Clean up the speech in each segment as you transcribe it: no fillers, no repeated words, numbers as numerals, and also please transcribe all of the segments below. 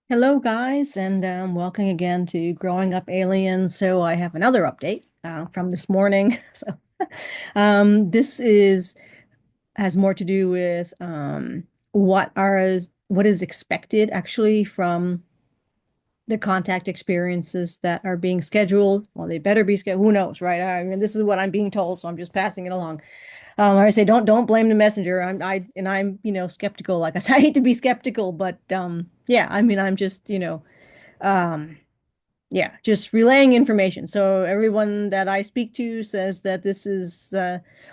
Hello, guys, and welcome again to Growing Up Alien. So I have another update from this morning. This is has more to do with what is expected actually from the contact experiences that are being scheduled. Well, they better be scheduled. Who knows, right? I mean, this is what I'm being told, so I'm just passing it along. I say don't blame the messenger. I'm skeptical. Like I said, I hate to be skeptical, but yeah, I mean I'm just um yeah, just relaying information. So everyone that I speak to says that this is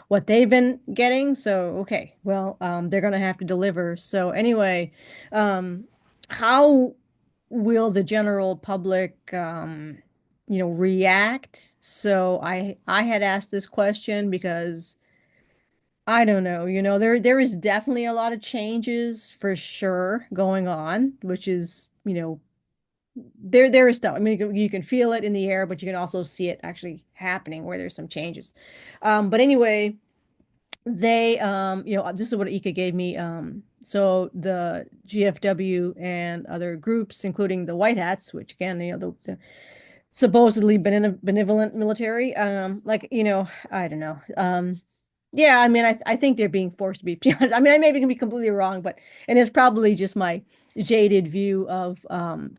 what they've been getting. So okay, well, they're gonna have to deliver. So anyway, how will the general public, react? So I had asked this question because I don't know, there is definitely a lot of changes for sure going on, which is, there is stuff. I mean, you can feel it in the air, but you can also see it actually happening where there's some changes. But anyway, this is what Ika gave me. So the GFW and other groups, including the White Hats, which again, the supposedly benevolent military, I don't know. Yeah, I mean, I think they're being forced to be. I mean, I maybe can be completely wrong, and it's probably just my jaded view of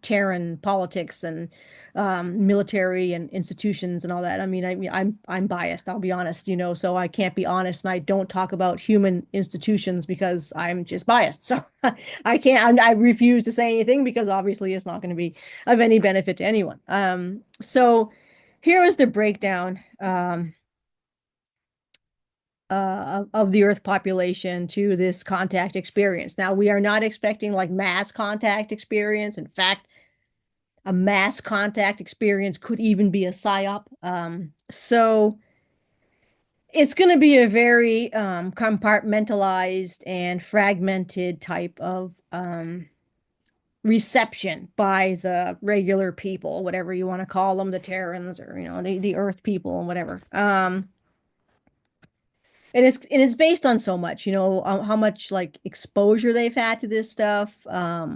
Terran politics and military and institutions and all that. I'm biased. I'll be honest, so I can't be honest, and I don't talk about human institutions because I'm just biased. So I can't. I refuse to say anything because obviously it's not going to be of any benefit to anyone. So here is the breakdown. Of the Earth population to this contact experience. Now, we are not expecting like mass contact experience. In fact, a mass contact experience could even be a psyop. So it's going to be a very compartmentalized and fragmented type of reception by the regular people, whatever you want to call them, the Terrans or the Earth people and whatever. And it's based on so much, how much like exposure they've had to this stuff,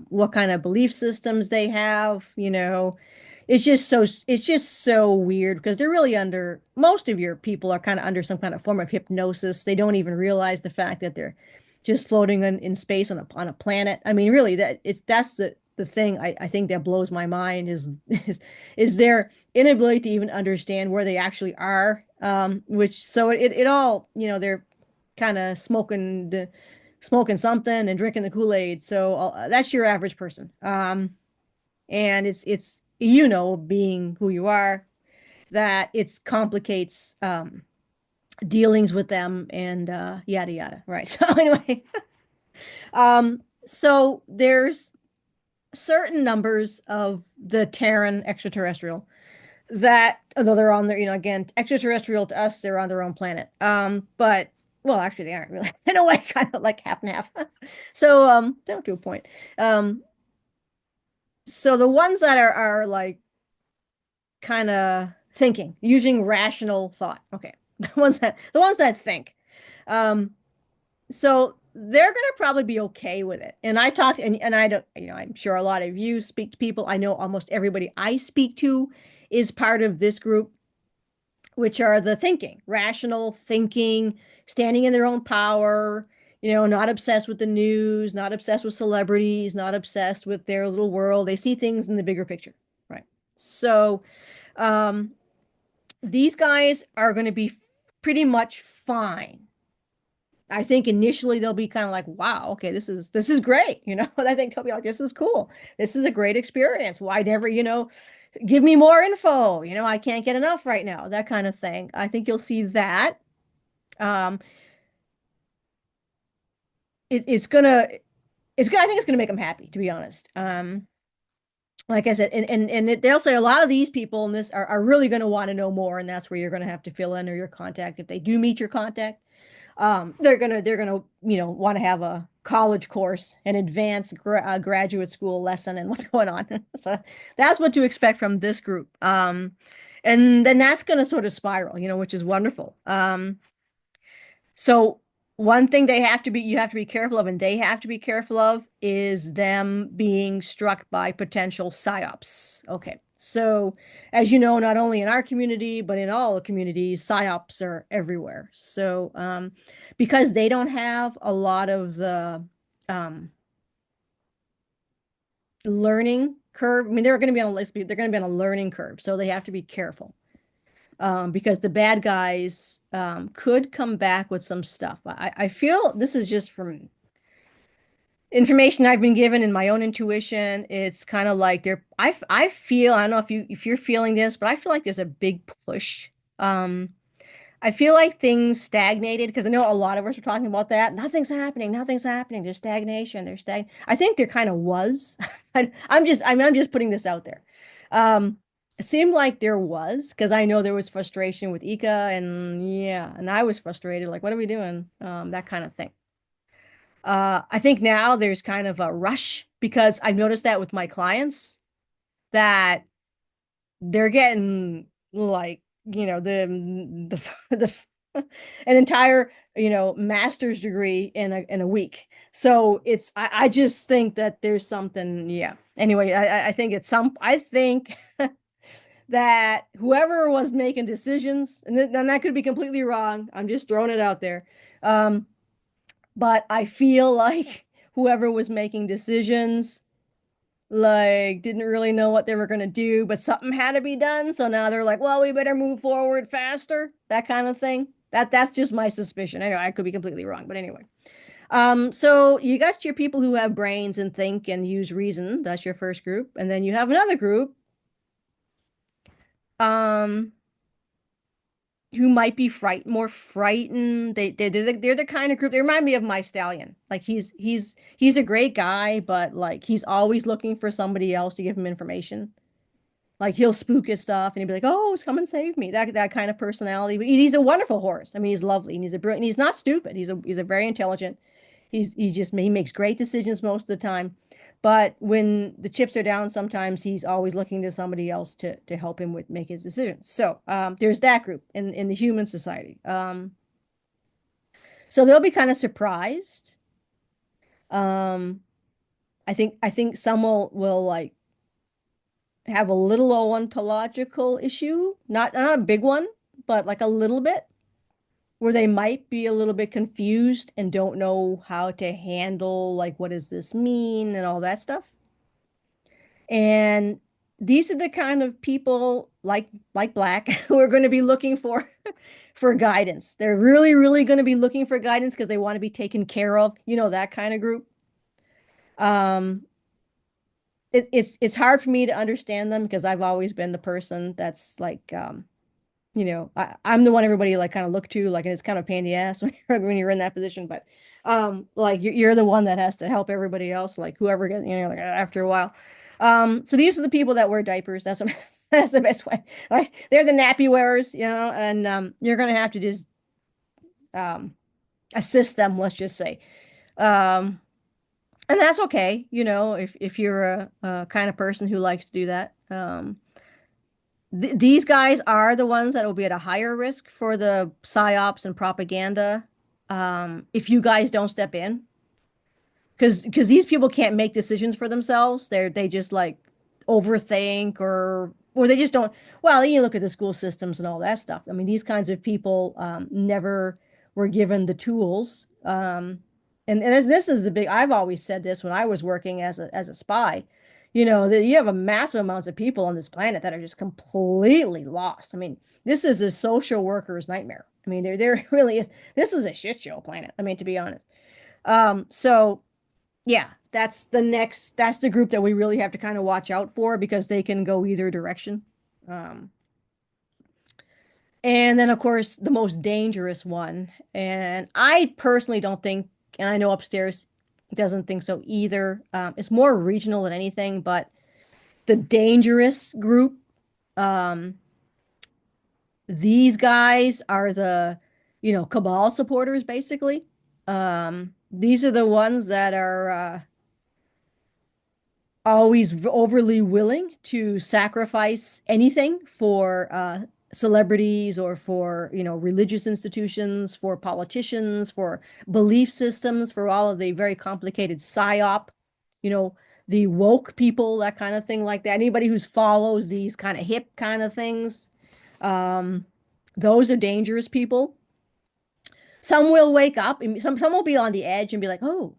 what kind of belief systems they have. It's just so weird because they're really under most of your people are kind of under some kind of form of hypnosis. They don't even realize the fact that they're just floating in space on a planet. I mean, really, that's the thing I think that blows my mind is their inability to even understand where they actually are. Which so it all, they're kind of smoking something and drinking the Kool-Aid. So that's your average person. And it's being who you are, that it complicates dealings with them and yada yada. Right. So anyway, so there's certain numbers of the Terran extraterrestrial that, although they're on their, again, extraterrestrial to us, they're on their own planet. But well, actually, they aren't really in a way, kind of like half and half. So, down to a point. Um, so the ones that are like kind of thinking, using rational thought. Okay, the ones that think. Um, so they're gonna probably be okay with it. And I talked, and I don't, I'm sure a lot of you speak to people. I know almost everybody I speak to is part of this group, which are the thinking, rational thinking, standing in their own power, not obsessed with the news, not obsessed with celebrities, not obsessed with their little world. They see things in the bigger picture, right? So, um, these guys are going to be pretty much fine. I think initially they'll be kind of like, wow, okay, this is great. I think they'll be like, this is cool. This is a great experience. Why never, give me more info. I can't get enough right now. That kind of thing. I think you'll see that. Um, it's gonna, I think it's gonna make them happy, to be honest. Like I said, they'll say a lot of these people in this are really going to want to know more, and that's where you're going to have to fill in or your contact if they do meet your contact. They're gonna want to have a college course, an advanced graduate school lesson, and what's going on. So that's what to expect from this group. And then that's going to sort of spiral, which is wonderful. So One thing you have to be careful of, and they have to be careful of, is them being struck by potential psyops. Okay. So, as you know, not only in our community, but in all the communities, psyops are everywhere. So, because they don't have a lot of the um, learning curve, I mean, they're going to be on a list, they're going to be on a learning curve. So they have to be careful. Because the bad guys could come back with some stuff. I feel this is just from information I've been given in my own intuition. It's kind of like I feel, I don't know if you're feeling this, but I feel like there's a big push. Um, I feel like things stagnated because I know a lot of us are talking about that. Nothing's happening. Nothing's happening. There's stagnation. I think there kind of was. I'm just putting this out there. Um, it seemed like there was because I know there was frustration with Ika and yeah, and I was frustrated. Like, what are we doing? That kind of thing. I think now there's kind of a rush because I've noticed that with my clients that they're getting like the an entire master's degree in a week. So I just think that there's something, yeah. Anyway, I think it's some I think that whoever was making decisions, and that could be completely wrong, I'm just throwing it out there, um but I feel like whoever was making decisions like didn't really know what they were going to do, but something had to be done. So now they're like, well, we better move forward faster, that kind of thing. That's just my suspicion. Anyway, I could be completely wrong, but anyway. So you got your people who have brains and think and use reason. That's your first group. And then you have another group, um, who might be more frightened. They're the kind of group. They remind me of my stallion. Like he's a great guy, but like he's always looking for somebody else to give him information. Like he'll spook his stuff and he'll be like, "Oh, come and save me." That kind of personality. But he's a wonderful horse. I mean, he's lovely and he's a brilliant. He's not stupid. He's a very intelligent. He makes great decisions most of the time. But when the chips are down, sometimes he's always looking to somebody else to help him with make his decisions. So there's that group in the human society. So they'll be kind of surprised. Um, I think some will like have a little ontological issue, not a big one, but like a little bit, where they might be a little bit confused and don't know how to handle like what does this mean and all that stuff. And these are the kind of people like Black who are going to be looking for guidance. They're really, really going to be looking for guidance because they want to be taken care of, that kind of group. Um, it's hard for me to understand them because I've always been the person that's like I'm the one everybody like kind of look to, like, and it's kind of a pain in the ass when you're in that position, but like you're the one that has to help everybody else, like whoever gets, like after a while. So these are the people that wear diapers. That's what, that's the best way. Like they're the nappy wearers, and you're gonna have to just um assist them, let's just say. Um, and that's okay, if you're a kind of person who likes to do that. These guys are the ones that will be at a higher risk for the psyops and propaganda, if you guys don't step in, because these people can't make decisions for themselves. They just like overthink or they just don't. Well, you look at the school systems and all that stuff. I mean, these kinds of people never were given the tools. And this is a big. I've always said this when I was working as a spy. That you have a massive amounts of people on this planet that are just completely lost. I mean, this is a social worker's nightmare. I mean, there really is. This is a shit show planet. I mean, to be honest. So yeah, that's the group that we really have to kind of watch out for because they can go either direction. Um, and then of course the most dangerous one, and I personally don't think, and I know upstairs doesn't think so either. It's more regional than anything, but the dangerous group, um, these guys are the, cabal supporters basically. These are the ones that are always overly willing to sacrifice anything for celebrities or for, religious institutions, for politicians, for belief systems, for all of the very complicated psyop, you know, the woke people, that kind of thing like that. Anybody who follows these kind of hip kind of things, um, those are dangerous people. Some will wake up, and some will be on the edge and be like, "Oh,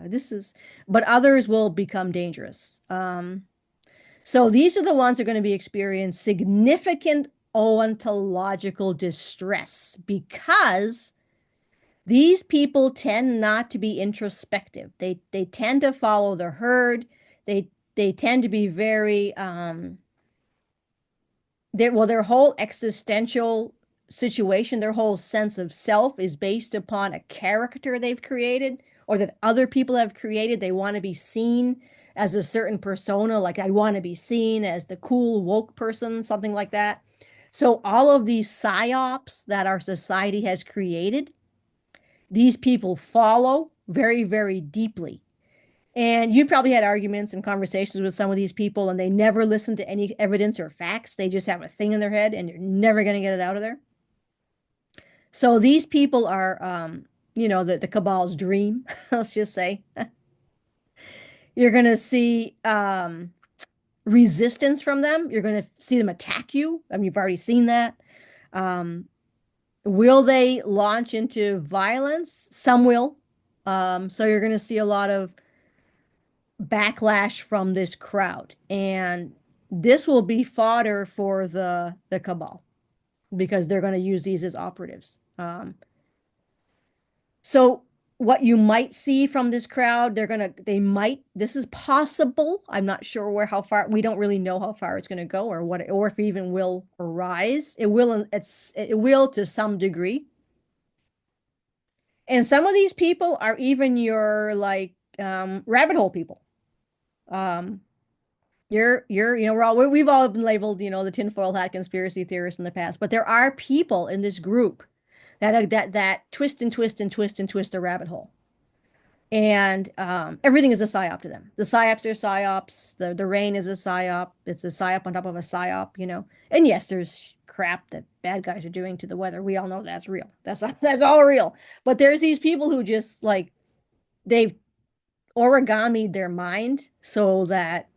this is," but others will become dangerous. So these are the ones that are going to be experiencing significant ontological distress because these people tend not to be introspective. They tend to follow the herd. They tend to be very their whole existential situation, their whole sense of self is based upon a character they've created or that other people have created. They want to be seen as a certain persona, like I want to be seen as the cool woke person, something like that. So all of these psyops that our society has created, these people follow very, very deeply. And you've probably had arguments and conversations with some of these people, and they never listen to any evidence or facts. They just have a thing in their head, and you're never going to get it out of there. So these people are, the cabal's dream, let's just say. You're going to see resistance from them. You're going to see them attack you. I mean, you've already seen that. Um, will they launch into violence? Some will. So you're going to see a lot of backlash from this crowd, and this will be fodder for the cabal because they're going to use these as operatives. So what you might see from this crowd, they might, this is possible. I'm not sure how far, we don't really know how far it's going to go or what, or if it even will arise. It will to some degree. And some of these people are even your like rabbit hole people. Um, we've all been labeled, the tinfoil hat conspiracy theorists in the past, but there are people in this group that twist and twist and twist and twist the rabbit hole. And everything is a psyop to them. The psyops are psyops. The rain is a psyop. It's a psyop on top of a psyop. And yes, there's crap that bad guys are doing to the weather. We all know that's real. That's all real. But there's these people who just like they've origamied their mind so that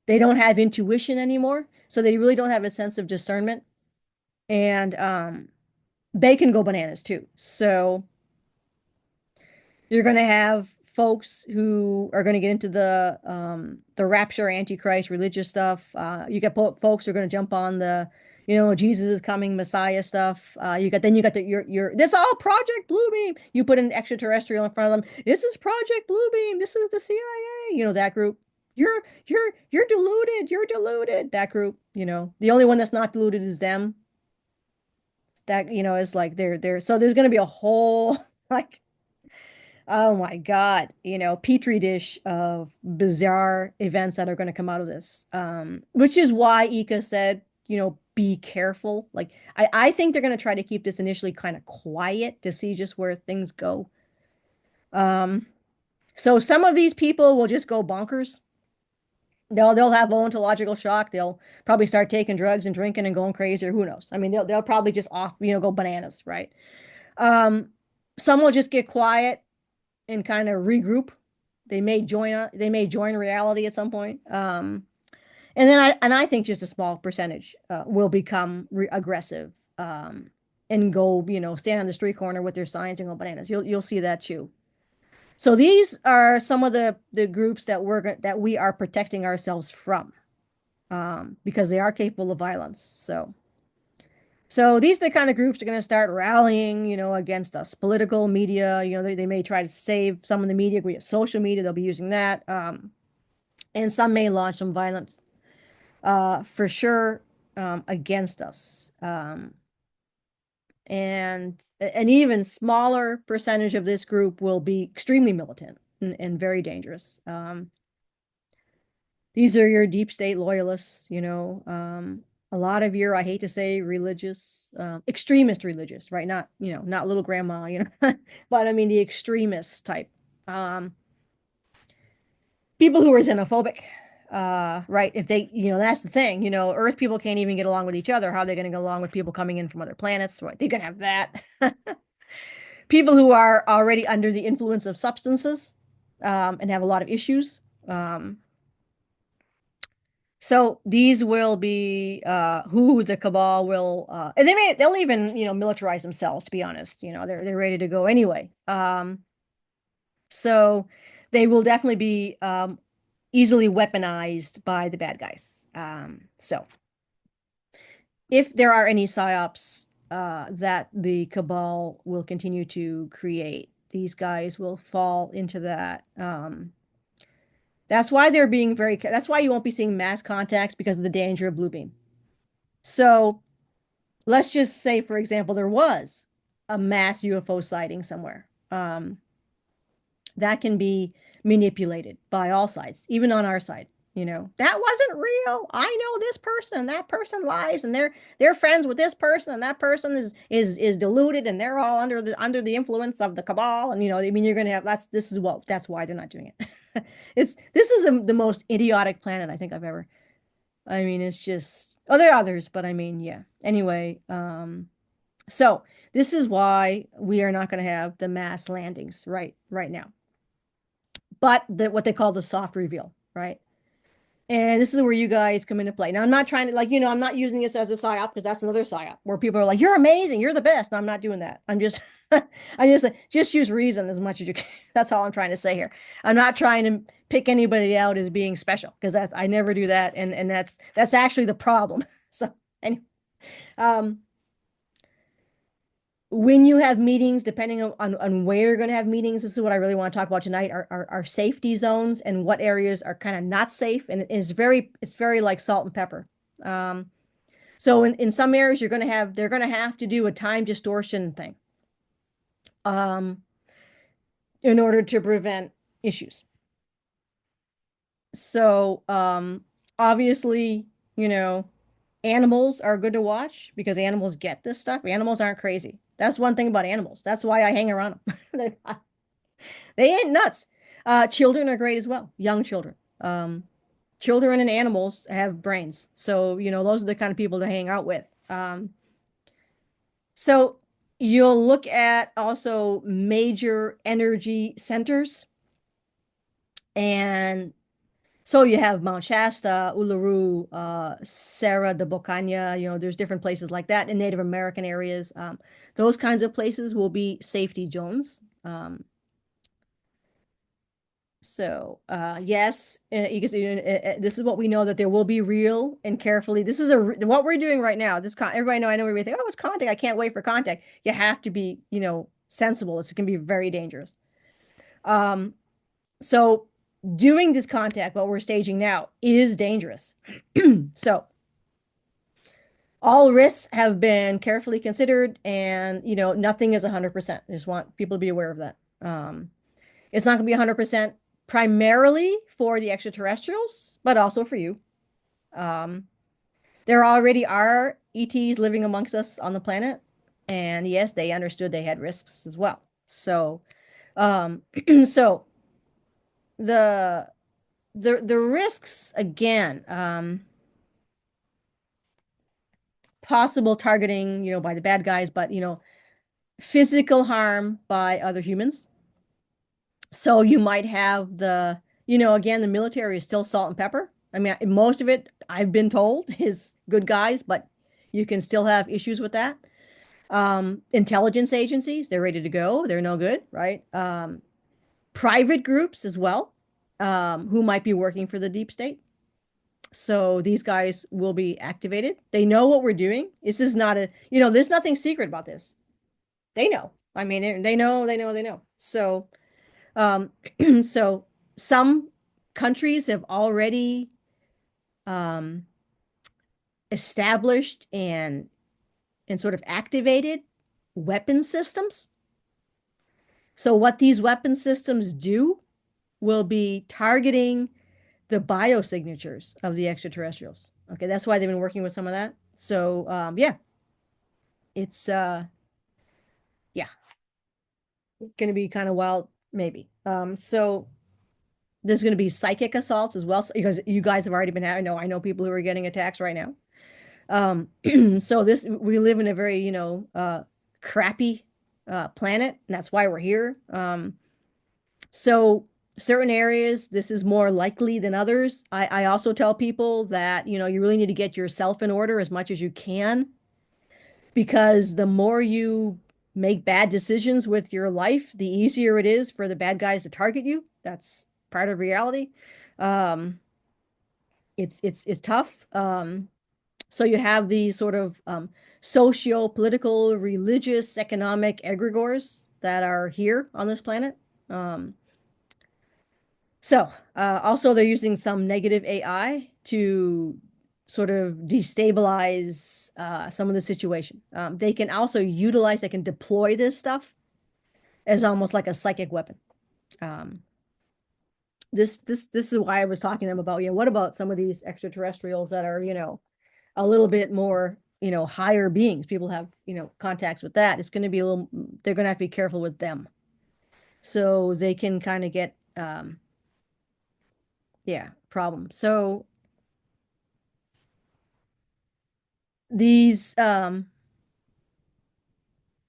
they don't have intuition anymore. So they really don't have a sense of discernment. And they can go bananas too. So you're going to have folks who are going to get into the rapture, antichrist, religious stuff. You got folks who are going to jump on the, Jesus is coming, Messiah stuff. You got your this all Project Bluebeam. You put an extraterrestrial in front of them. This is Project Bluebeam. This is the CIA. That group. You're deluded. You're deluded. That group. The only one that's not deluded is them. That is like they're so there's going to be a whole like. Oh my God, petri dish of bizarre events that are going to come out of this. Which is why Ika said, be careful. Like, I think they're going to try to keep this initially kind of quiet to see just where things go. Um, so some of these people will just go bonkers. They'll have ontological shock. They'll probably start taking drugs and drinking and going crazy, or who knows. I mean, they'll probably just go bananas, right? Um, some will just get quiet and kind of regroup. They may join reality at some point. And I think just a small percentage will become aggressive and go, stand on the street corner with their signs and go bananas. You'll see that too. So these are some of the groups that we are protecting ourselves from because they are capable of violence. So these are the kind of groups that are going to start rallying, against us. Political media, they may try to save some of the media. We have social media, they'll be using that. And some may launch some violence, for sure, against us. And an even smaller percentage of this group will be extremely militant and very dangerous. These are your deep state loyalists, a lot of your, I hate to say religious, extremist religious, right? Not little grandma, but I mean the extremist type. People who are xenophobic, Right? If they, that's the thing, Earth people can't even get along with each other. How are they going to get along with people coming in from other planets? Right? They're going to have that. People who are already under the influence of substances, and have a lot of issues. Um, so these will be who the cabal will, and they'll even, militarize themselves, to be honest. They're ready to go anyway. So they will definitely be easily weaponized by the bad guys. So if there are any psyops that the cabal will continue to create, these guys will fall into that. That's why they're being that's why you won't be seeing mass contacts, because of the danger of blue beam. So let's just say, for example, there was a mass UFO sighting somewhere. That can be manipulated by all sides, even on our side. That wasn't real. I know this person, and that person lies, and they're friends with this person, and that person is deluded, and they're all under the influence of the cabal. And I mean, you're gonna have that's why they're not doing it. This is the most idiotic planet I think I've ever. I mean, it's just, oh, there are others, but I mean, yeah. Anyway, so this is why we are not going to have the mass landings right now, but what they call the soft reveal, right? And this is where you guys come into play. Now, I'm not trying to, like, I'm not using this as a psyop, because that's another psyop where people are like, "You're amazing, you're the best." No, I'm not doing that. I'm just, I just use reason as much as you can. That's all I'm trying to say here. I'm not trying to pick anybody out as being special, because I never do that, and that's actually the problem. So, anyway, um, when you have meetings, depending on where you're going to have meetings, this is what I really want to talk about tonight, are safety zones, and what areas are kind of not safe. And it's very like salt and pepper. Um, so in some areas, they're going to have to do a time distortion thing, um, in order to prevent issues. So, obviously, you know, animals are good to watch, because animals get this stuff. Animals aren't crazy. That's one thing about animals. That's why I hang around them. They ain't nuts. Children are great as well. Young children. Children and animals have brains. So, those are the kind of people to hang out with. So you'll look at also major energy centers. And so you have Mount Shasta, Uluru, Serra de Bocaina, there's different places like that in Native American areas. Those kinds of places will be safety zones. So yes, you can see, this is what we know, that there will be real and carefully. This is what we're doing right now. Everybody know, I know everybody think, oh, it's contact. I can't wait for contact. You have to be, sensible. It can be very dangerous. Um, so doing this contact, what we're staging now, is dangerous. So all risks have been carefully considered, and nothing is 100%. I just want people to be aware of that. It's not going to be 100% primarily for the extraterrestrials, but also for you. Um, there already are ETs living amongst us on the planet, and yes, they understood they had risks as well. So, um, so the the risks again, possible targeting, by the bad guys, but physical harm by other humans. So you might have again, the military is still salt and pepper. I mean, most of it, I've been told, is good guys, but you can still have issues with that. Intelligence agencies, they're ready to go. They're no good, right? Private groups as well, who might be working for the deep state. So these guys will be activated. They know what we're doing. This is not there's nothing secret about this. They know. I mean, they know. So, um, so some countries have already um, established and sort of activated weapon systems. So what these weapon systems do will be targeting the biosignatures of the extraterrestrials. Okay, that's why they've been working with some of that. So yeah, it's yeah, it's gonna be kind of wild, maybe. So There's going to be psychic assaults as well, because you guys have already been having. I know people who are getting attacks right now. So this we live in a very, crappy planet, and that's why we're here. So certain areas, this is more likely than others. I also tell people that, you really need to get yourself in order as much as you can, because the more you make bad decisions with your life, the easier it is for the bad guys to target you. That's part of reality. Um, it's tough. So you have these sort of socio-political, religious, economic egregores that are here on this planet. Um, also they're using some negative AI to sort of destabilize some of the situation. They can deploy this stuff as almost like a psychic weapon. Um, this is why I was talking to them about, what about some of these extraterrestrials that are, a little bit more, higher beings. People have, contacts with that. It's going to be a little, they're going to have to be careful with them. So they can kind of get, yeah, problems. So these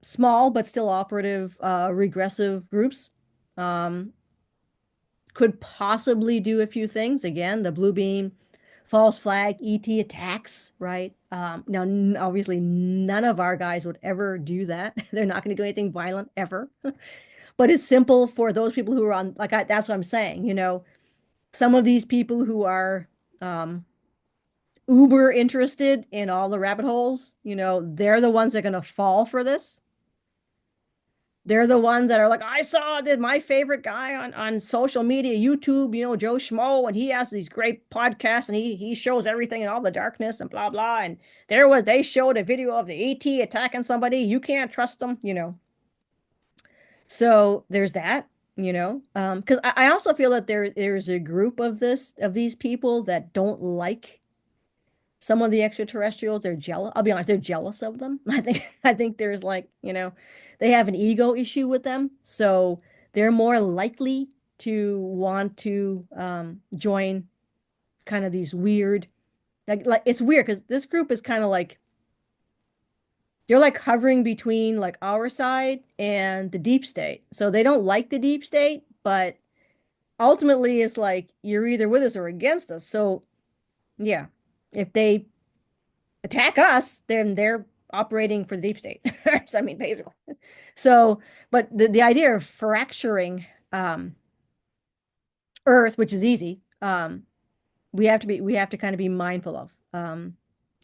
small but still operative regressive groups um, could possibly do a few things. Again, the blue beam, false flag, ET attacks, right? Now, obviously, none of our guys would ever do that. They're not going to do anything violent ever. But it's simple for those people who are on, that's what I'm saying. Some of these people who are um, uber interested in all the rabbit holes, they're the ones that are going to fall for this. They're the ones that are like, I saw that my favorite guy on social media, YouTube, Joe Schmo, and he has these great podcasts and he shows everything in all the darkness and blah blah. And they showed a video of the ET attacking somebody. You can't trust them. So there's that, because I also feel that there's a group of these people that don't like some of the extraterrestrials. They're jealous. I'll be honest, they're jealous of them. I think there's like, they have an ego issue with them. So they're more likely to want to join kind of these weird, like it's weird because this group is kind of like they're like hovering between like our side and the deep state. So they don't like the deep state, but ultimately it's like you're either with us or against us. So yeah, if they attack us, then they're operating for the deep state. I mean, basically. So, but the idea of fracturing Earth, which is easy, we have to kind of be mindful of.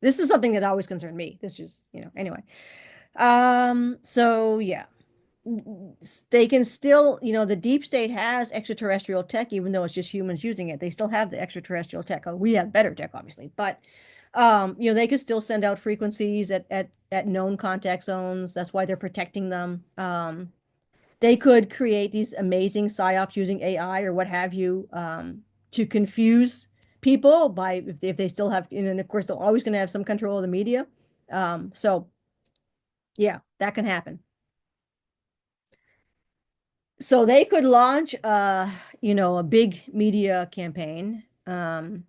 This is something that always concerned me. This is, anyway. So yeah, they can still, the deep state has extraterrestrial tech, even though it's just humans using it. They still have the extraterrestrial tech. Oh, we have better tech, obviously, but they could still send out frequencies at known contact zones. That's why they're protecting them. They could create these amazing psyops using AI or what have you, to confuse people by if they still have, and of course they're always going to have some control of the media. So yeah, that can happen. So they could launch a big media campaign. And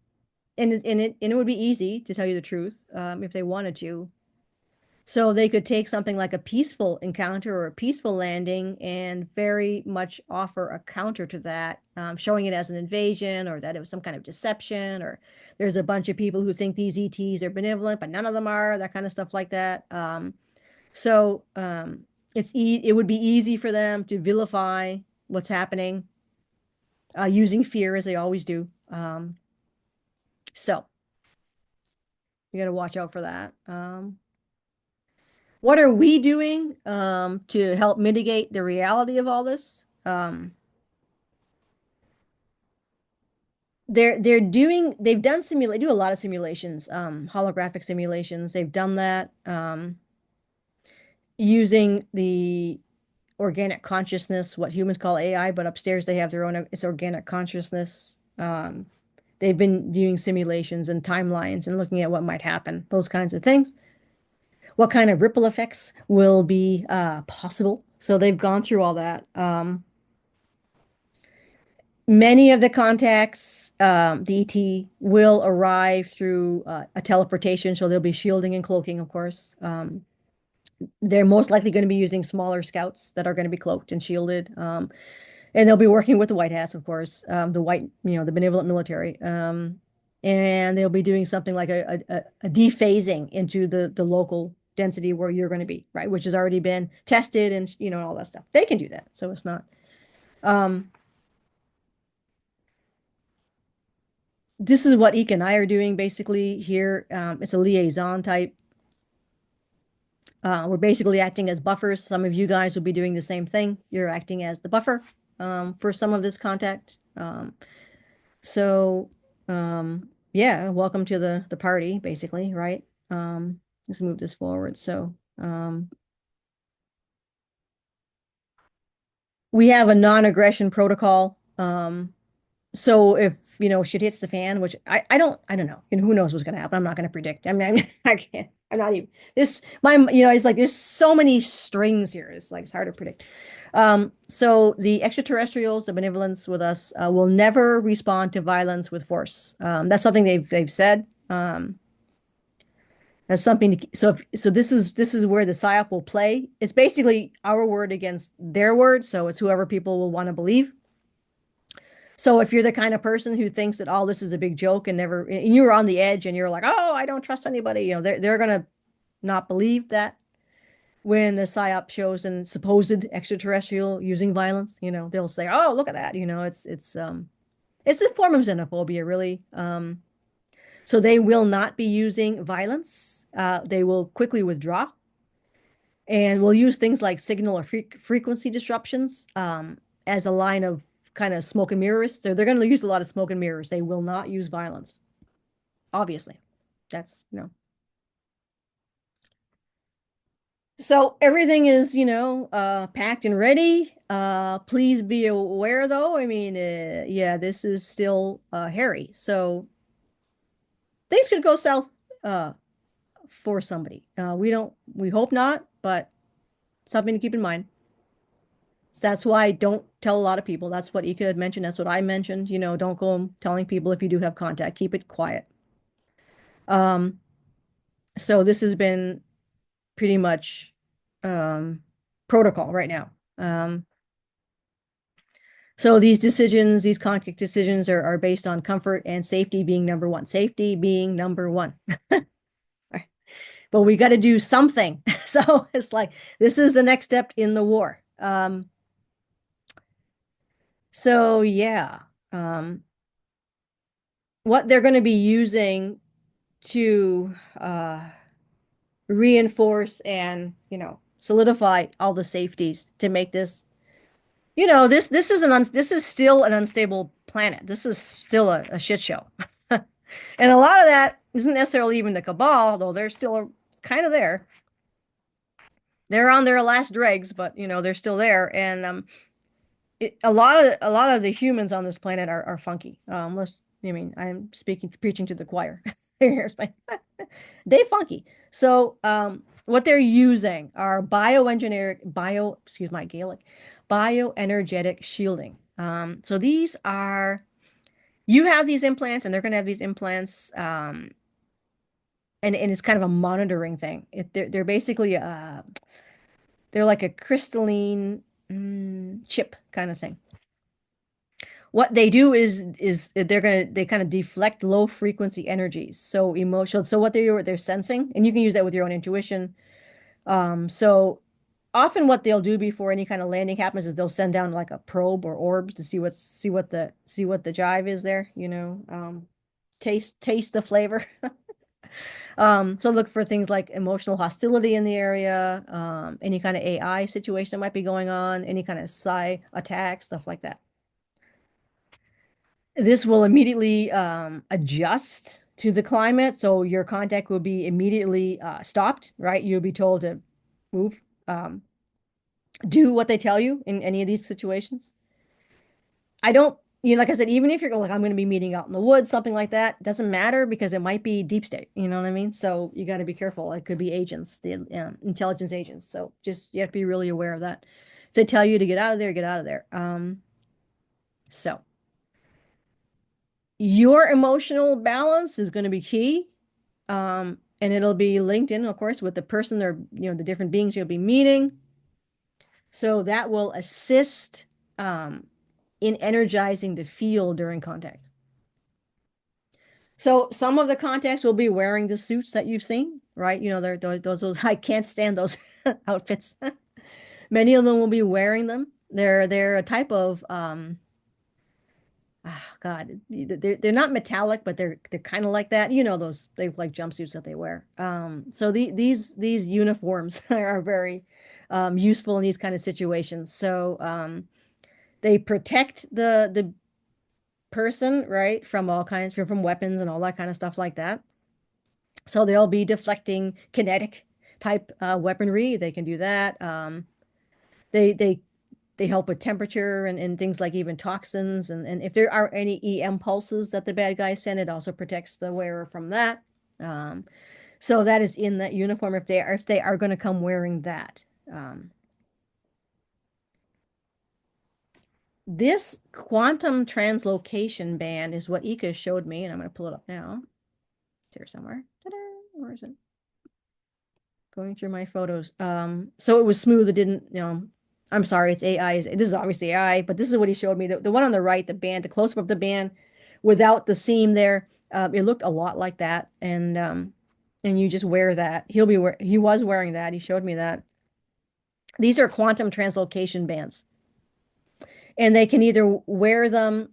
it would be easy to tell you the truth, if they wanted to. So they could take something like a peaceful encounter or a peaceful landing and very much offer a counter to that, showing it as an invasion or that it was some kind of deception, or there's a bunch of people who think these ETs are benevolent, but none of them are, that kind of stuff like that. So it would be easy for them to vilify what's happening, using fear as they always do. So you got to watch out for that. What are we doing to help mitigate the reality of all this? They've done simulate do a lot of simulations, holographic simulations. They've done that using the organic consciousness, what humans call AI, but upstairs they have their own, it's organic consciousness. They've been doing simulations and timelines and looking at what might happen, those kinds of things. What kind of ripple effects will be possible? So they've gone through all that. Many of the contacts, the ET will arrive through a teleportation, so there'll be shielding and cloaking, of course. They're most likely going to be using smaller scouts that are going to be cloaked and shielded. And they'll be working with the White Hats, of course, the white, the benevolent military. And they'll be doing something like a dephasing into the local density where you're going to be, right? Which has already been tested and, all that stuff. They can do that. So it's not. Um, this is what Ike and I are doing basically here. It's a liaison type. We're basically acting as buffers. Some of you guys will be doing the same thing. You're acting as the buffer for some of this contact. So, yeah, welcome to the party, basically, right? Let's move this forward. So, we have a non-aggression protocol. So if, shit hits the fan, which I don't know. And who knows what's going to happen? I'm not going to predict. I mean, I can't. I'm not even it's like there's so many strings here. It's like it's hard to predict. So the extraterrestrials, the benevolence with us, will never respond to violence with force. That's something they've said. That's something so this is where the psyop will play. It's basically our word against their word, so it's whoever people will want to believe. So if you're the kind of person who thinks that all this is a big joke and you're on the edge and you're like, oh, I don't trust anybody, they're gonna not believe that when the psyop shows an supposed extraterrestrial using violence, they'll say, oh, look at that, it's a form of xenophobia, really. So they will not be using violence. They will quickly withdraw and will use things like signal or frequency disruptions as a line of kind of smoke and mirrors. So they're going to use a lot of smoke and mirrors. They will not use violence, obviously. That's, So everything is, packed and ready. Please be aware, though. I mean, yeah, this is still hairy. So things could go south uh, for somebody. We hope not, but something to keep in mind. So that's why I don't tell a lot of people. That's what Ika had mentioned. That's what I mentioned. Don't go telling people if you do have contact. Keep it quiet. Um, so this has been pretty much um, protocol right now. So these contact decisions are based on comfort and safety being number one. Safety being number one. But we got to do something. So it's like this is the next step in the war. So yeah, what they're going to be using to reinforce and solidify all the safeties to make this. This is still an unstable planet. This is still a shit show, and a lot of that isn't necessarily even the cabal, though they're still kind of there. They're on their last dregs, but they're still there, and a lot of the humans on this planet are funky. I mean, I'm preaching to the choir. Here's my they funky. So what they're using are excuse my Gaelic, bioenergetic shielding. So you have these implants and they're going to have these implants. And it's kind of a monitoring thing. They're basically they're like a crystalline chip kind of thing. What they do is they kind of deflect low frequency energies. So emotional. So what they're sensing, and you can use that with your own intuition. So often what they'll do before any kind of landing happens is they'll send down like a probe or orbs to see what the jive is there, taste the flavor. So look for things like emotional hostility in the area, any kind of AI situation that might be going on, any kind of psi attack, stuff like that. This will immediately adjust to the climate, so your contact will be immediately stopped, right? You'll be told to move, do what they tell you in any of these situations. I don't, like I said, even if you're going, like, I'm going to be meeting out in the woods, something like that, doesn't matter because it might be deep state. You know what I mean? So you got to be careful. It could be agents, the intelligence agents. So just you have to be really aware of that. If they tell you to get out of there, get out of there. So. Your emotional balance is going to be key. And it'll be linked in, of course, with the person or, the different beings you'll be meeting. So that will assist um, in energizing the field during contact. So some of the contacts will be wearing the suits that you've seen, right? They're those I can't stand those outfits. Many of them will be wearing them. They're a type of God, they're not metallic, but they're kind of like that. Those they like jumpsuits that they wear. So these uniforms are very useful in these kind of situations. So they protect the person, right, from all kinds from weapons and all that kind of stuff like that. So they'll be deflecting kinetic type weaponry. They can do that. They they they help with temperature and things like even toxins. And if there are any EM pulses that the bad guys send, it also protects the wearer from that. Um, so that is in that uniform if they are going to come wearing that. This quantum translocation band is what Ika showed me, and I'm going to pull it up now. It's here somewhere. Ta-da! Where is it? Going through my photos. So it was smooth. It didn't, I'm sorry, it's AI. This is obviously AI, but this is what he showed me. The one on the right, the band, the close-up of the band without the seam there, it looked a lot like that. And you just wear that. He was wearing that. He showed me that. These are quantum translocation bands. And they can either wear them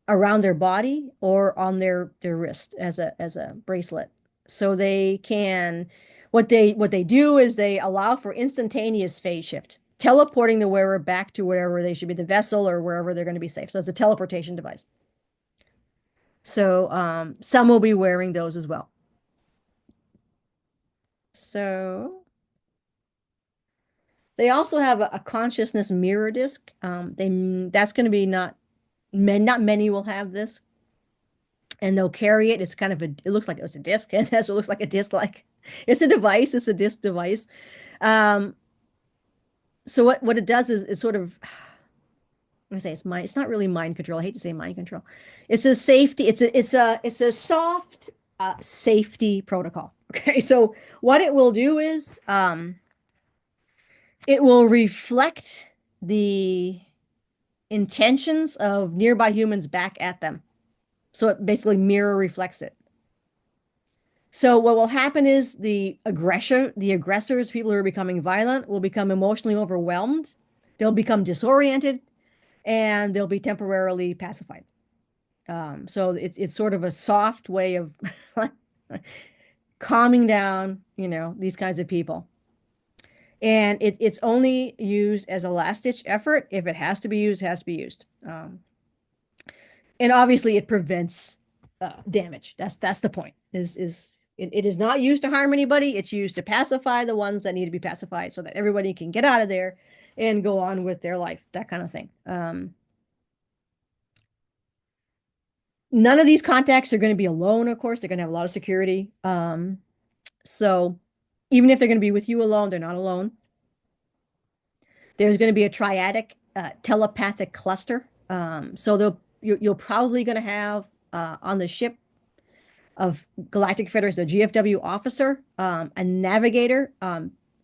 around their body or on their wrist as a bracelet. So they can what they do is they allow for instantaneous phase shift, teleporting the wearer back to wherever they should be, the vessel or wherever they're going to be safe. So it's a teleportation device. So some will be wearing those as well. So they also have a consciousness mirror disc. That's going to be not many will have this, and they'll carry it. It's kind of it looks like it's a disc, and it looks like a disc, like it's a device. It's a disc device. Um, so what it does is it's sort of I'm gonna say it's not really mind control. I hate to say mind control. It's a safety. It's a soft safety protocol. Okay, so what it will do is it will reflect the intentions of nearby humans back at them. So it basically mirror reflects it. So what will happen is the aggressors, people who are becoming violent, will become emotionally overwhelmed. They'll become disoriented, and they'll be temporarily pacified. So it's sort of a soft way of calming down, these kinds of people. And it's only used as a last ditch effort. If it has to be used, it has to be used. And obviously it prevents damage. That's the point. It is not used to harm anybody. It's used to pacify the ones that need to be pacified so that everybody can get out of there and go on with their life, that kind of thing. None of these contacts are going to be alone, of course. They're going to have a lot of security. So even if they're going to be with you alone, they're not alone. There's going to be a triadic telepathic cluster. So you're probably going to have on the ship of Galactic Federation, a GFW officer, a navigator,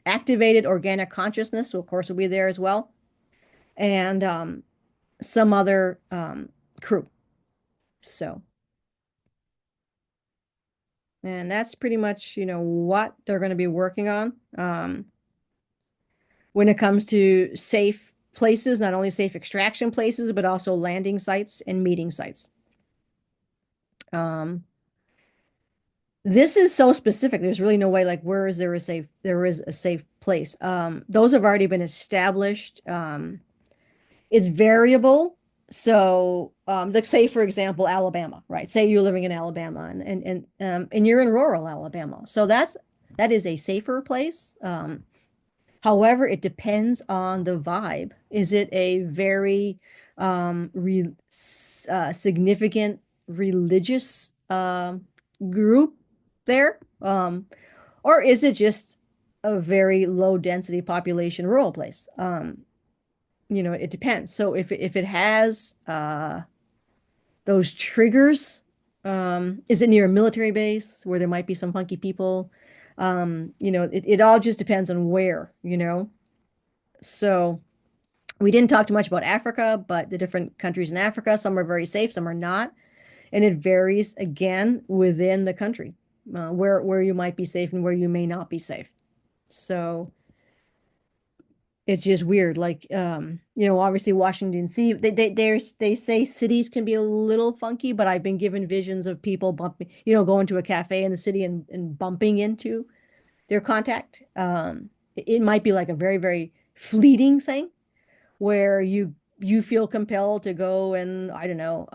activated organic consciousness, so of course will be there as well, and some other crew. So, and that's pretty much, what they're going to be working on when it comes to safe places, not only safe extraction places, but also landing sites and meeting sites. This is so specific. There's really no way, like, there is a safe place. Those have already been established. It's variable. So, let's say, for example, Alabama, right? Say you're living in Alabama and you're in rural Alabama. So that is a safer place. However, it depends on the vibe. Is it a very significant religious group there? Or is it just a very low density population rural place? It depends. So if it has those triggers. Is it near a military base where there might be some funky people? It all just depends on where. So we didn't talk too much about Africa, but the different countries in Africa, some are very safe, some are not. And it varies again within the country, where you might be safe and where you may not be safe. So it's just weird. Like, obviously Washington D.C. They say cities can be a little funky, but I've been given visions of people bumping, going to a cafe in the city and bumping into their contact. It might be like a very, very fleeting thing where you feel compelled to go and I don't know,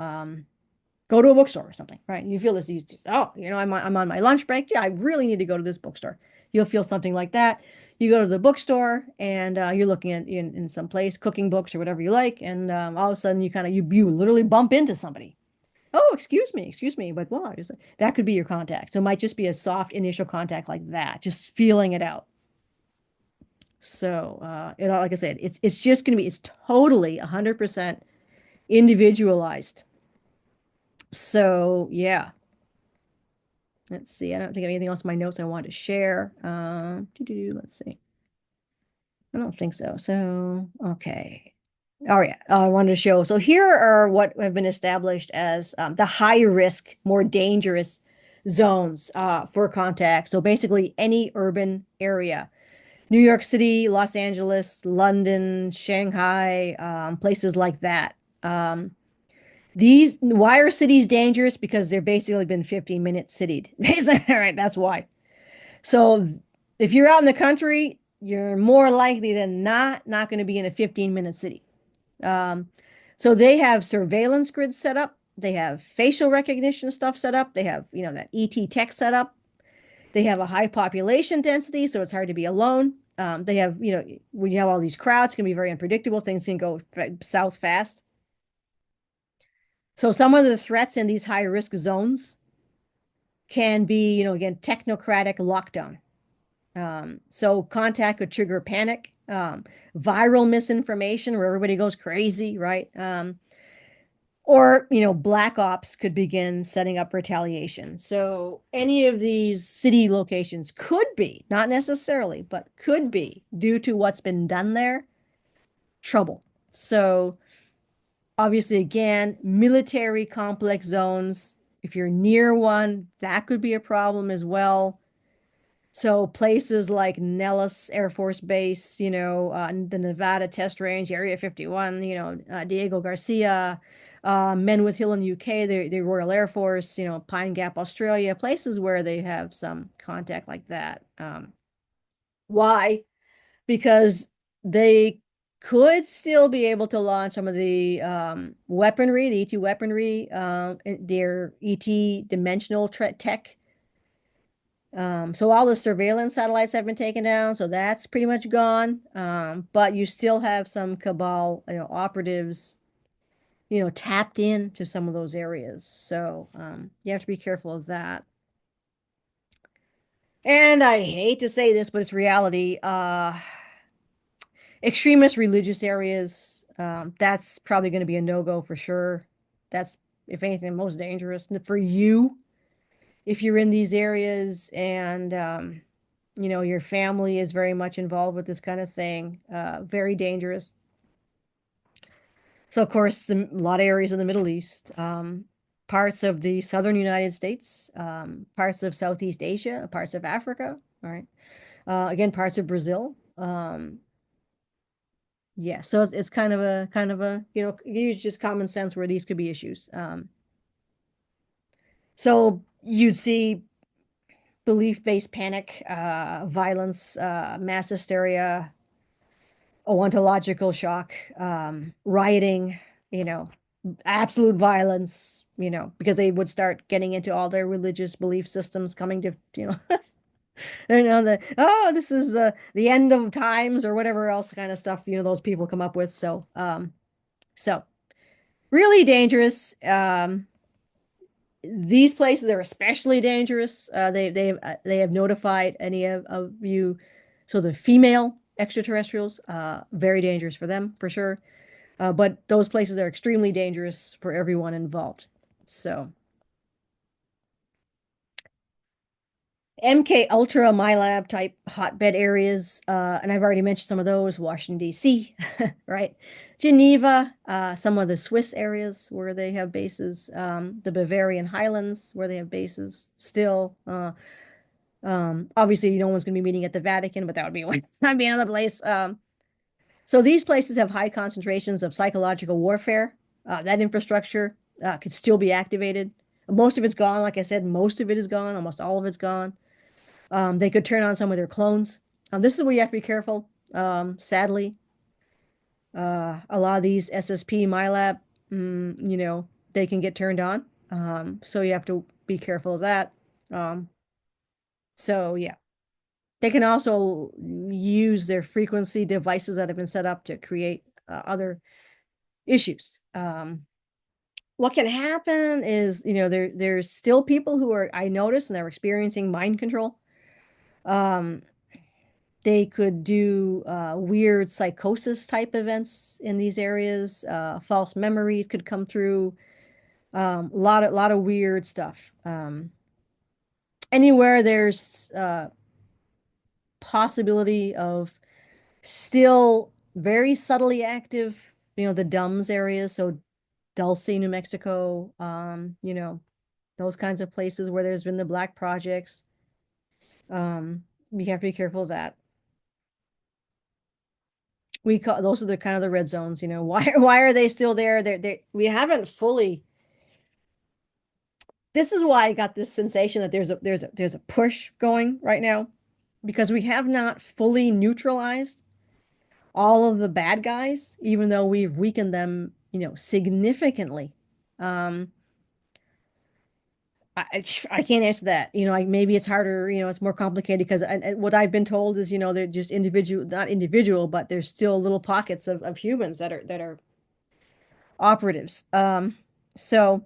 go to a bookstore or something, right? You feel this, you just, oh, I'm on my lunch break. Yeah, I really need to go to this bookstore. You'll feel something like that. You go to the bookstore and you're looking at in some place, cooking books or whatever you like, and all of a sudden you literally bump into somebody. Oh, excuse me, but what? That could be your contact. So it might just be a soft initial contact like that, just feeling it out. So like I said, it's just gonna be it's totally 100% individualized. So yeah. Let's see. I don't think I have anything else in my notes I want to share. Let's see. I don't think so. So, okay. Oh, yeah. I wanted to show. So here are what have been established as the high risk, more dangerous zones for contact. So basically any urban area. New York City, Los Angeles, London, Shanghai, places like that. Why are cities dangerous? Because they're basically been 15-minute citied. All right, that's why. So if you're out in the country, you're more likely than not going to be in a 15-minute city. Um, so they have surveillance grids set up. They have facial recognition stuff set up. They have, that ET tech set up. They have a high population density, so it's hard to be alone. They have, when you have all these crowds, it can be very unpredictable. Things can go south fast. So some of the threats in these high risk zones can be, again, technocratic lockdown. So contact could trigger panic, viral misinformation where everybody goes crazy, right? Or, black ops could begin setting up retaliation. So any of these city locations could be, not necessarily, but could be due to what's been done there, trouble. So obviously, again, military complex zones. If you're near one, that could be a problem as well. So places like Nellis Air Force Base, the Nevada Test Range, Area 51, Diego Garcia, Menwith Hill in the UK, the Royal Air Force, Pine Gap, Australia, places where they have some contact like that. Why? Because they could still be able to launch some of the weaponry, the ET weaponry, their ET dimensional tech. So all the surveillance satellites have been taken down, so that's pretty much gone. But you still have some cabal, operatives, tapped into some of those areas. So you have to be careful of that. And I hate to say this, but it's reality. Extremist religious areas, that's probably going to be a no-go for sure. That's, if anything, the most dangerous for you if you're in these areas and your family is very much involved with this kind of thing. Very dangerous. So, of course, a lot of areas in the Middle East, parts of the southern United States, parts of Southeast Asia, parts of Africa, all right. Again, parts of Brazil. Yeah, so it's kind of a, use just common sense where these could be issues. So you'd see belief-based panic, violence, mass hysteria, ontological shock, rioting, you know, absolute violence, because they would start getting into all their religious belief systems coming to, this is the end of times or whatever else kind of stuff, those people come up with. So really dangerous. These places are especially dangerous. They have notified any of you, so the female extraterrestrials, very dangerous for them for sure. But those places are extremely dangerous for everyone involved. So MK Ultra, MyLab type hotbed areas, and I've already mentioned some of those, Washington, D.C., right? Geneva, some of the Swiss areas where they have bases, the Bavarian Highlands where they have bases still. Obviously, no one's going to be meeting at the Vatican, but that would be one, that'd be another place. So these places have high concentrations of psychological warfare. That infrastructure could still be activated. Most of it's gone. Like I said, most of it is gone. Almost all of it's gone. They could turn on some of their clones. This is where you have to be careful. Sadly, a lot of these SSP MyLab, they can get turned on. So you have to be careful of that. Um, so yeah, they can also use their frequency devices that have been set up to create other issues. What can happen is, there's still people who are, I notice, and they're experiencing mind control. Um, They could do weird psychosis type events in these areas. False memories could come through. A lot of weird stuff. Anywhere there's possibility of still very subtly active, the DUMS areas, so Dulce, New Mexico, those kinds of places where there's been the black projects. You have to be careful of that. We call those are the kind of the red zones, why are they still there? We haven't fully. This is why I got this sensation that there's a push going right now because we have not fully neutralized all of the bad guys, even though we've weakened them, significantly. Um, I can't answer that. Like maybe it's harder, it's more complicated because what I've been told is, they're just individual, not individual, but there's still little pockets of humans that are operatives. So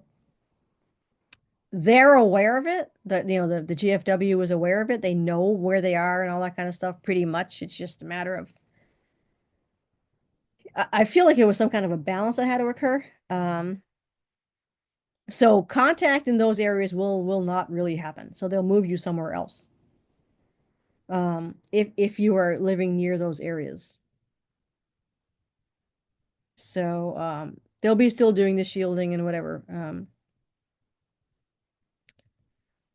they're aware of it. The GFW is aware of it. They know where they are and all that kind of stuff pretty much. It's just a matter of I feel like it was some kind of a balance that had to occur. So contact in those areas will not really happen. So they'll move you somewhere else. If you are living near those areas. So they'll be still doing the shielding and whatever.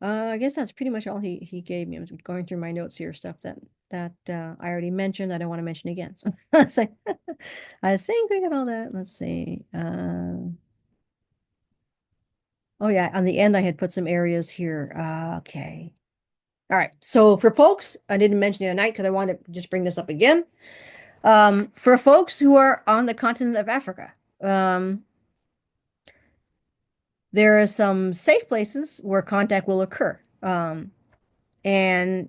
I guess that's pretty much all he gave me. I was going through my notes here, stuff that I already mentioned that I want to mention again. So it's like, I think we got all that. Let's see. Oh yeah, on the end I had put some areas here. Okay. All right. So for folks, I didn't mention it tonight because I wanted to just bring this up again. For folks who are on the continent of Africa, there are some safe places where contact will occur. And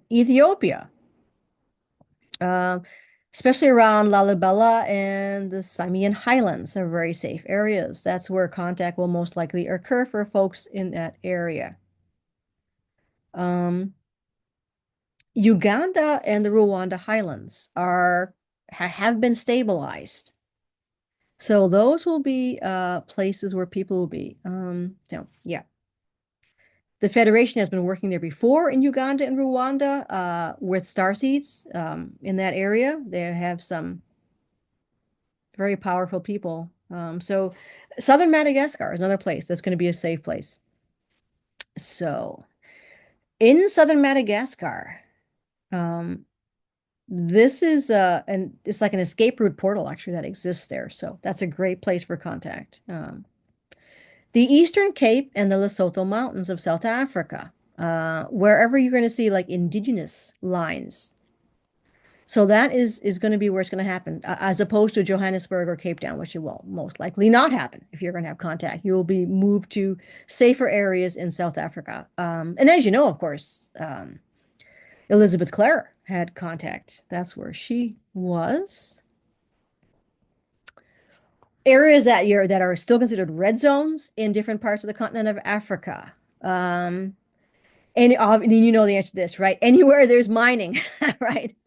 Ethiopia, um, especially around Lalibela and the Simeon Highlands are very safe areas. That's where contact will most likely occur for folks in that area. Um, Uganda and the Rwanda Highlands have been stabilized. So those will be places where people will be. So yeah. The Federation has been working there before in Uganda and Rwanda with starseeds in that area. They have some very powerful people. So Southern Madagascar is another place that's going to be a safe place. So in Southern Madagascar, um, this is it's like an escape route portal actually that exists there. So that's a great place for contact. The Eastern Cape and the Lesotho Mountains of South Africa, wherever you're going to see like indigenous lines. So that is going to be where it's going to happen, as opposed to Johannesburg or Cape Town, which will most likely not happen if you're going to have contact. You will be moved to safer areas in South Africa. And as you know, of course, Elizabeth Clare had contact. That's where she was. Areas that are still considered red zones in different parts of the continent of Africa. And you know the answer to this, right? Anywhere there's mining, right?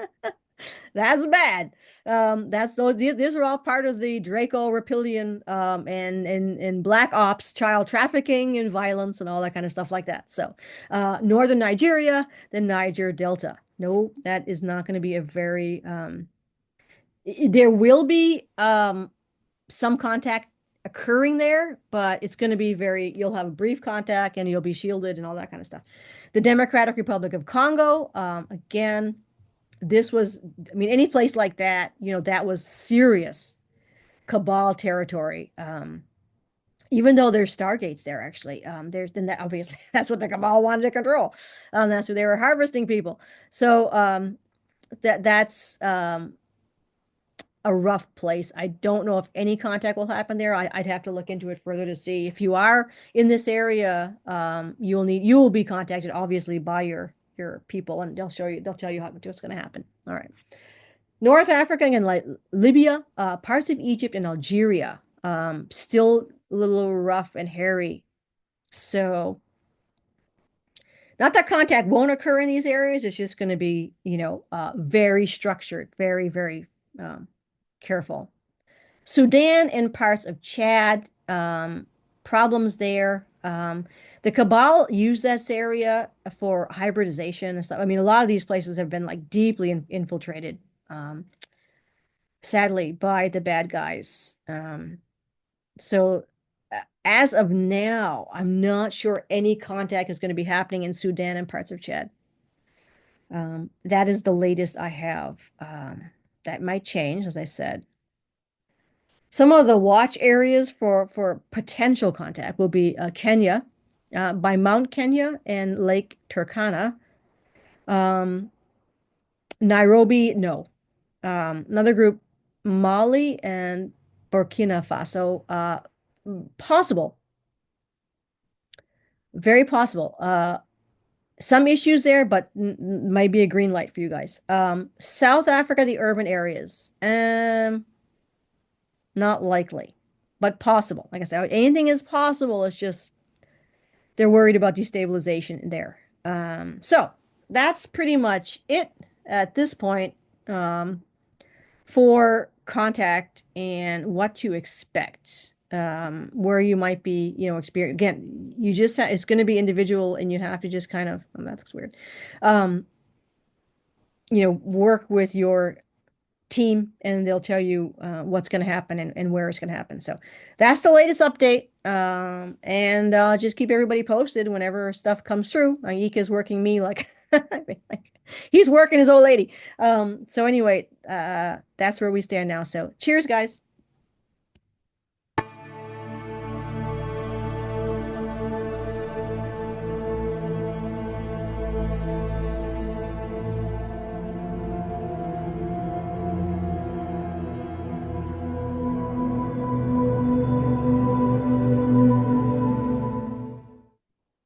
That's bad. That's those these are all part of the Draco Reptilian and black ops, child trafficking and violence and all that kind of stuff like that. So, northern Nigeria, the Niger Delta. No, that is not going to be a very there will be some contact occurring there, but it's going to be very, you'll have a brief contact and you'll be shielded and all that kind of stuff. The Democratic Republic of Congo, again, this was, I mean, any place like that, that was serious cabal territory. Even though there's stargates there, actually, there's then that obviously that's what the cabal wanted to control. That's where they were harvesting people. So that's a rough place. I don't know if any contact will happen there. I'd have to look into it further to see. If you are in this area, you will be contacted obviously by your people, and they'll tell you what's going to happen. All right. North Africa and like Libya, parts of Egypt and Algeria, still a little rough and hairy. So not that contact won't occur in these areas. It's just going to be, very structured, very, very careful. Sudan and parts of Chad, problems there. The cabal use this area for hybridization and stuff. I mean, a lot of these places have been like deeply infiltrated, sadly, by the bad guys. So as of now, I'm not sure any contact is going to be happening in Sudan and parts of Chad. That is the latest I have. That might change, as I said. Some of the watch areas for potential contact will be Kenya, by Mount Kenya and Lake Turkana. Um, Nairobi, no. Another group, Mali and Burkina Faso. Possible, very possible. Some issues there, but might be a green light for you guys. South Africa, the urban areas. Not likely, but possible. Like I said, anything is possible. It's just they're worried about destabilization there. So that's pretty much it at this point, for contact and what to expect. Where you might be, experience again, it's going to be individual, and you have to just kind of, oh, that's weird. Um, work with your team, and they'll tell you what's going to happen and where it's going to happen. So that's the latest update. And just keep everybody posted whenever stuff comes through. Ika's working me like, he's working his old lady. So anyway, that's where we stand now. So cheers, guys.